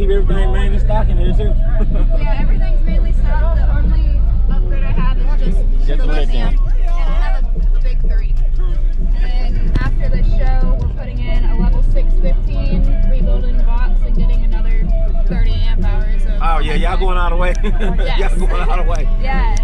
keep everything mainly stock in here too. Yeah, everything's mainly stock. The only upgrade I have is just lithium. And I have a big 3. And then after the show, we're putting in a level 615, rebuilding the box, and getting another 30 amp hours of... Oh yeah, y'all going all the way. Yes. Y'all going all the way. Yes.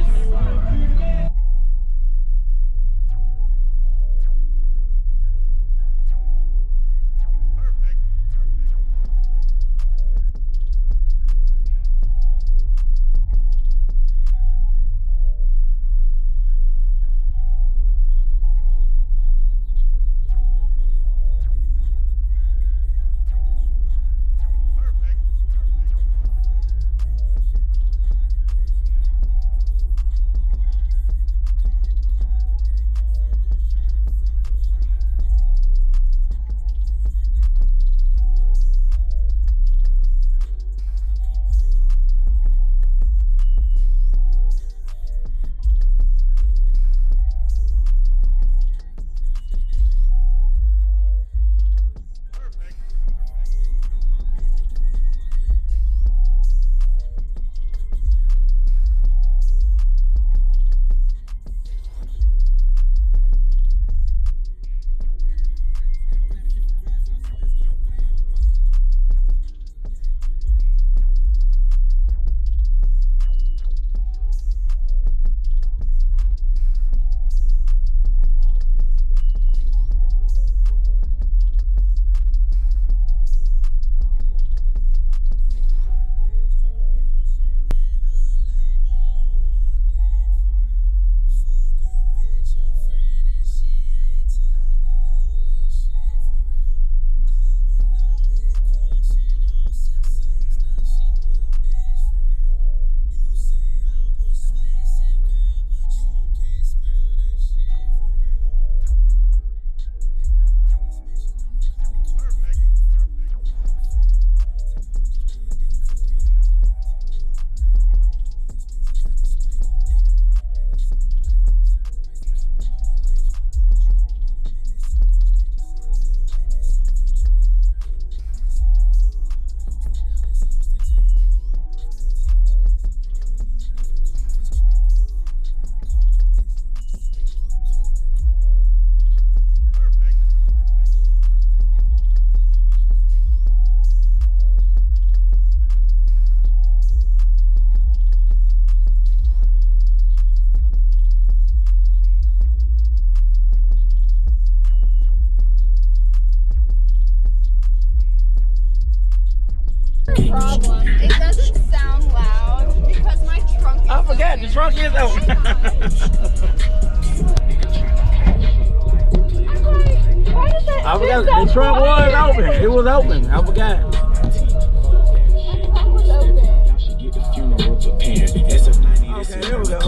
Problem. It doesn't sound loud because my trunk is I forgot, the trunk is open. I'm like, why does that I forgot, the trunk was open. It was open. I forgot. My trunk was open. Okay, there we go.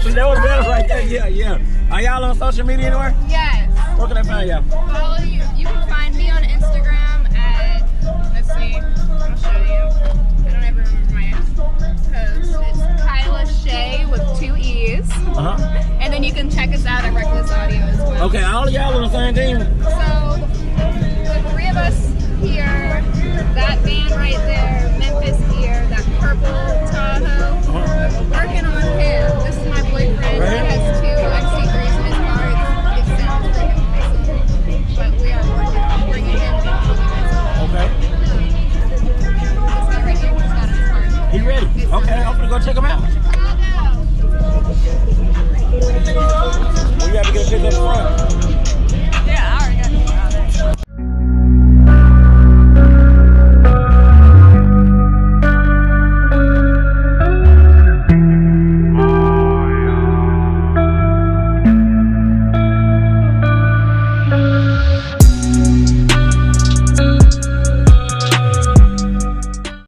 That was better right there. Yeah, yeah. Are y'all on social media anywhere? Yes. Where can I find y'all? Follow you. You can find me on Instagram at, let's see, I'll show you. I don't ever remember my post. It's Kyla'S with 2 E's. And then you can check us out at Reckless Audio as well. Okay, all of y'all on the same team? So, the 3 of us here, that van right there, Memphis here, that purple Tahoe, working on him. This is my boyfriend. He has 2 XC3s in his car. It sounds freaking awesome. But we are working on bringing him to Okay. This guy right here just got in his car. He ready? Okay, I'm gonna go check him out. Chicago. We have to get a picture up front.